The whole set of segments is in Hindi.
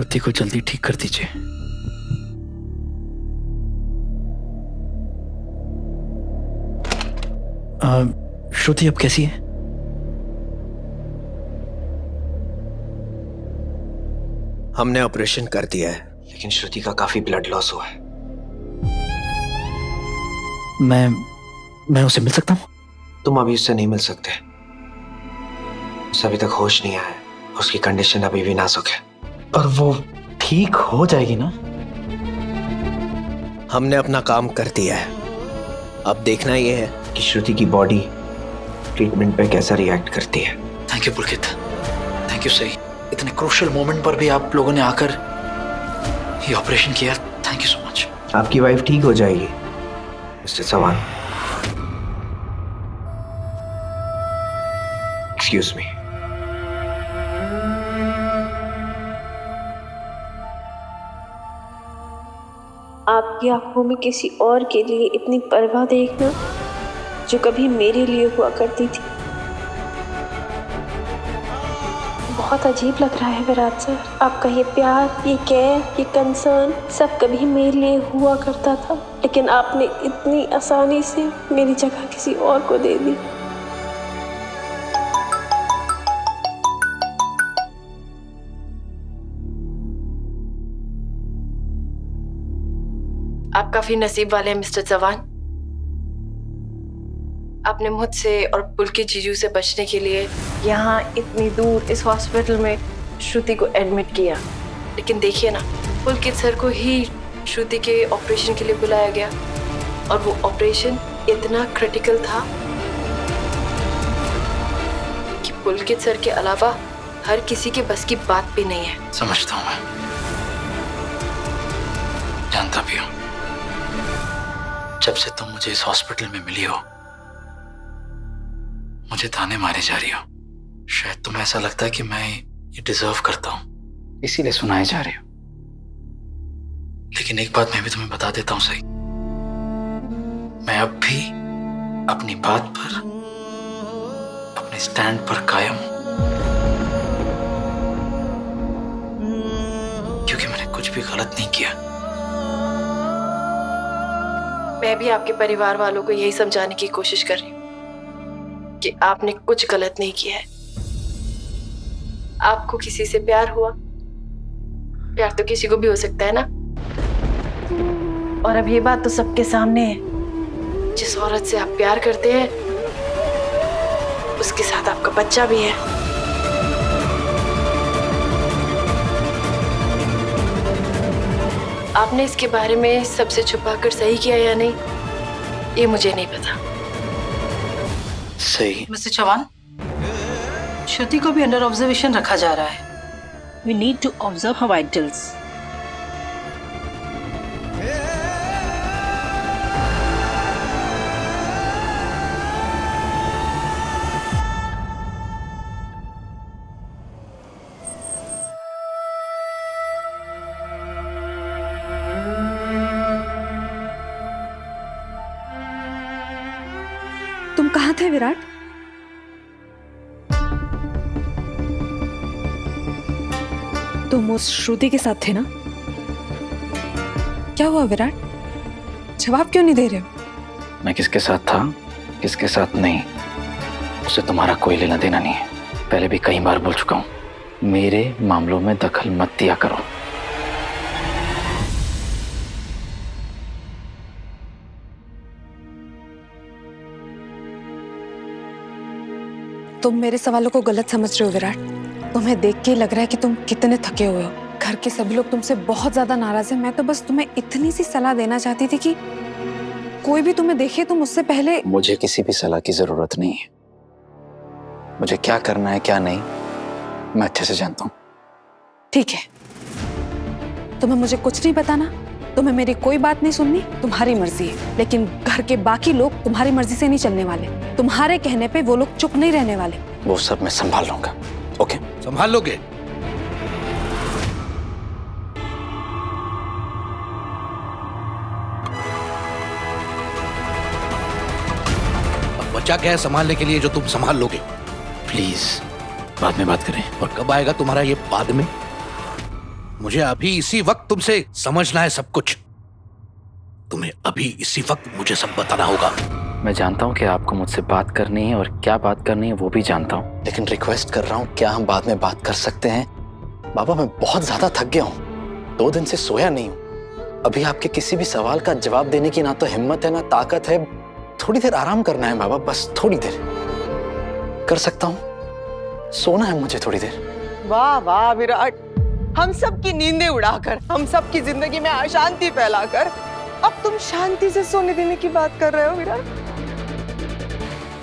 श्रुति को जल्दी ठीक कर दीजिए। श्रुति अब कैसी है? हमने ऑपरेशन कर दिया है, लेकिन श्रुति का काफी ब्लड लॉस हुआ है। मैं उसे मिल सकता हूँ? तुम अभी उससे नहीं मिल सकते। उसे अभी तक होश नहीं आया है। उसकी कंडीशन अभी भी नाजुक है। पर वो ठीक हो जाएगी ना? हमने अपना काम कर दिया है। अब देखना यह है कि श्रुति की बॉडी ट्रीटमेंट पे कैसा रिएक्ट करती है। Thank you Pulkit, thank you सही। इतने क्रूशियल मोमेंट पर भी आप लोगों ने आकर ये ऑपरेशन किया। Thank you so much. आपकी वाइफ ठीक हो जाएगी मिस्टर चौहान। Excuse me. आपकी आंखों में किसी और के लिए इतनी परवाह देखना जो कभी मेरे लिए हुआ करती थी, बहुत अजीब लग रहा है विराट सर। आपका ये प्यार, ये केयर, ये कंसर्न सब कभी मेरे लिए हुआ करता था, लेकिन आपने इतनी आसानी से मेरी जगह किसी और को दे दी। आप काफी नसीब वाले हैं मिस्टर चौहान। आपने मुझसे और पुलकित जीजू से बचने के लिए यहाँ इतनी दूर इस हॉस्पिटल में श्रुति को एडमिट किया। लेकिन देखिए ना, पुलकित सर को ही श्रुति के ऑपरेशन के लिए बुलाया गया और वो ऑपरेशन इतना क्रिटिकल था कि पुलकित सर के अलावा हर किसी के बस की बात भी नहीं है। समझता हूँ, मैं जानता भी हूँ। जब से तुम मुझे इस हॉस्पिटल में मिली हो, मुझे ताने मारे जा रही हो। शायद तुम्हें ऐसा लगता है कि मैं ये डिजर्व करता हूं, इसीलिए सुनाए जा रही हो। लेकिन एक बात मैं भी तुम्हें बता देता हूं सही, मैं अब भी अपनी बात पर, अपने स्टैंड पर कायम हूं, क्योंकि मैंने कुछ भी गलत नहीं किया। मैं भी आपके परिवार वालों को यही समझाने की कोशिश कर रही हूँ कि आपने कुछ गलत नहीं किया है। आपको किसी से प्यार हुआ, प्यार तो किसी को भी हो सकता है ना। और अब ये बात तो सबके सामने है, जिस औरत से आप प्यार करते हैं उसके साथ आपका बच्चा भी है। आपने इसके बारे में सबसे छुपाकर सही किया या नहीं, ये मुझे नहीं पता। सही। मिस्टर चौहान, श्रुति को भी अंडर ऑब्जर्वेशन रखा जा रहा है। We need to observe her vitals. तुम कहाँ थे विराट? तुम उस श्रुति के साथ थे ना? क्या हुआ विराट? जवाब क्यों नहीं दे रहे हो? मैं किसके साथ था, किसके साथ नहीं, उससे तुम्हारा कोई लेना देना नहीं है। पहले भी कई बार बोल चुका हूं, मेरे मामलों में दखल मत दिया करो। तुम मेरे सवालों को गलत समझ रहे हो विराट। तुम्हें देख के लग रहा है कि तुम कितने थके हुए हो। घर के सभी लोग तुमसे बहुत ज्यादा नाराज हैं। मैं तो बस तुम्हें इतनी सी सलाह देना चाहती थी कि कोई भी तुम्हें देखे तो मुझसे पहले। मुझे किसी भी सलाह की जरूरत नहीं है। मुझे क्या करना है क्या नहीं मैं अच्छे से जानता हूँ। ठीक है, तुम्हें मुझे कुछ नहीं बताना, तुम्हें मेरी कोई बात नहीं सुननी, तुम्हारी मर्जी है। लेकिन घर के बाकी लोग तुम्हारी मर्जी से नहीं चलने वाले। तुम्हारे कहने पे वो लोग चुप नहीं रहने वाले। वो सब मैं संभाल लूंगा। ओके? संभाल लोगे? अब बचा क्या है संभालने के लिए जो तुम संभाल लोगे? प्लीज बाद में बात करें। और कब आएगा तुम्हारा ये बाद में? मुझे अभी इसी वक्त तुमसे समझना है सब कुछ। तुम्हें अभी इसी वक्त मुझे सब बताना होगा। मैं जानता हूँ कि आपको मुझसे बात करनी है और क्या बात करनी है वो भी जानता हूँ, लेकिन रिक्वेस्ट कर रहा हूँ, क्या हम बाद में बात कर सकते हैं? बाबा मैं बहुत ज्यादा थक गया हूँ, 2 दिन से सोया नहीं हूँ। अभी आपके किसी भी सवाल का जवाब देने की ना तो हिम्मत है ना ताकत है। थोड़ी देर आराम करना है बाबा, बस थोड़ी देर कर सकता हूँ, सोना है मुझे थोड़ी देर। वाह वाह विराट, हम सब की नींदें उड़ाकर, हम सब की जिंदगी में अशांति फैलाकर अब तुम शांति से सोने देने की बात कर रहे हो विराट।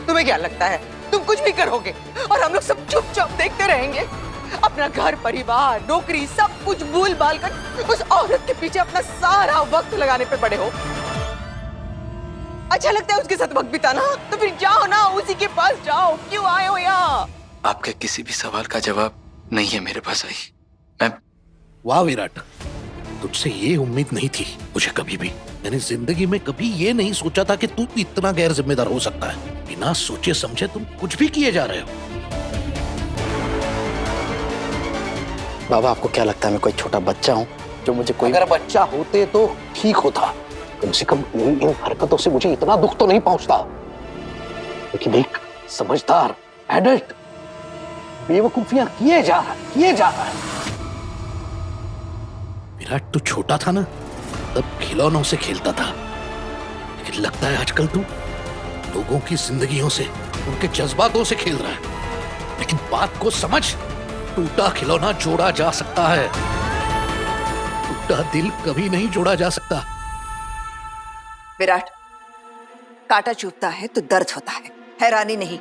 तुम्हें क्या लगता है तुम कुछ भी करोगे और हम लोग सब चुपचाप देखते रहेंगे? अपना घर परिवार नौकरी सब कुछ भूल भाल कर उस औरत के पीछे अपना सारा वक्त लगाने पे पड़े हो। अच्छा लगता है उसके साथ वक्त बिताना, तो फिर जाओ ना, उसी के पास जाओ, क्यों आए हो यहाँ? आपके किसी भी सवाल का जवाब नहीं है मेरे पास आई। मैं वाह विराट, तुझसे ये उम्मीद नहीं थी मुझे कभी भी। मैंने जिंदगी में कभी ये नहीं सोचा था कि तू इतना गैर जिम्मेदार हो सकता है। बिना सोचे समझे तुम कुछ भी किए जा रहे हो। बाबा आपको क्या लगता है मैं कोई छोटा बच्चा हूँ जो मुझे कोई? अगर बच्चा होते तो ठीक होता, कम से कम इन हरकतों से मुझे इतना दुख तो नहीं पहुंचता। लेकिन एक समझदार एडल्ट बेवकूफियां किए जा रहा है। विराट तू छोटा था ना, तब खिलौनों से खेलता था, लेकिन लगता है आजकल तू लोगों की जिंदगियों से, उनके जज्बातों से खेल रहा है। लेकिन बात को समझ, टूटा खिलौना जोड़ा जा सकता है, टूटा दिल कभी नहीं जोड़ा जा सकता। विराट, कांटा चुभता है तो दर्द होता है, हैरानी नहीं।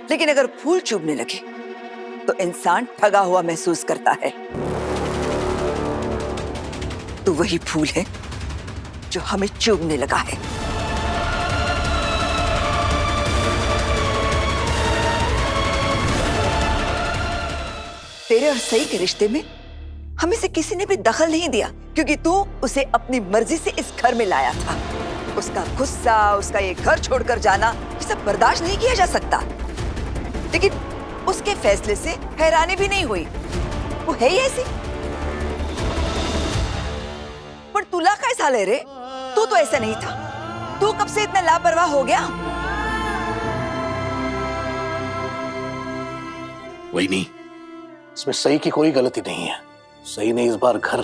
लेकिन अगर फूल चुभने लगे तो इंसान ठगा हुआ महसूस करता है। तो वही फूल है जो हमें चुभने लगा है। तेरे और सई के रिश्ते में हमें से किसी ने भी दखल नहीं दिया, क्योंकि तू उसे अपनी मर्जी से इस घर में लाया था। उसका गुस्सा, उसका ये घर छोड़कर जाना, ये सब बर्दाश्त नहीं किया जा सकता। लेकिन उसके फैसले से हैरानी भी नहीं हुई, वो है ही ऐसी। पर तुला कैसा ले रे? तू तो ऐसा नहीं था, तू कब से इतना लापरवाह हो गया? वही नहीं, इसमें सही की कोई गलती नहीं है। सही ने इस बार घर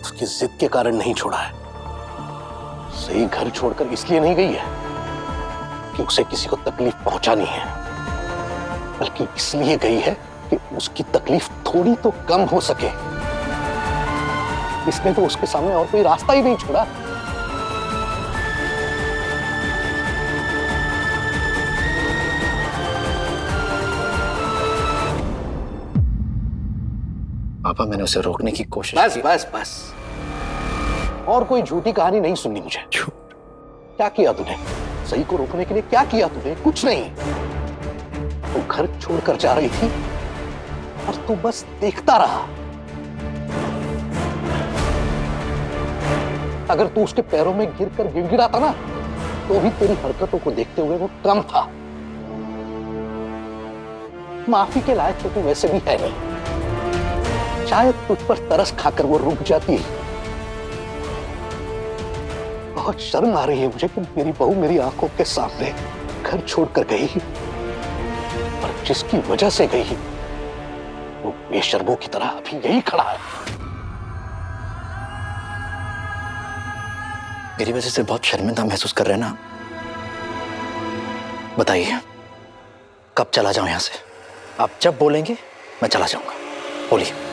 उसकी जिद के कारण नहीं छोड़ा है। सही घर छोड़कर इसलिए नहीं गई है कि उसे किसी को तकलीफ पहुंचानी है, बल्कि इसलिए गई है कि उसकी तकलीफ थोड़ी तो कम हो सके। इसने तो उसके सामने और कोई रास्ता ही नहीं छोड़ा। पापा मैंने उसे रोकने की कोशिश बस की। बस बस, और कोई झूठी कहानी नहीं सुननी मुझे। क्या किया तूने? सही को रोकने के लिए क्या किया तूने? कुछ नहीं। तू घर छोड़कर जा रही थी और तू बस देखता रहा। अगर तू उसके पैरों में गिरकर गिड़गिड़ाता ना, तो भी तेरी हरकतों को देखते हुए वो कम था। माफी के लायक तो तू वैसे भी है नहीं। शायद तुझ पर तरस खाकर वो रुक जाती। बहुत शर्म आ रही है मुझे कि मेरी बहू मेरी आंखों के सामने घर छोड़कर गई, और जिसकी वजह से गई वो बेशर्मों की तरह अभी यही खड़ा है। मेरी वजह से बहुत शर्मिंदा महसूस कर रहे हैं ना? बताइए कब चला जाऊं यहां से? आप जब बोलेंगे मैं चला जाऊंगा, बोलिए।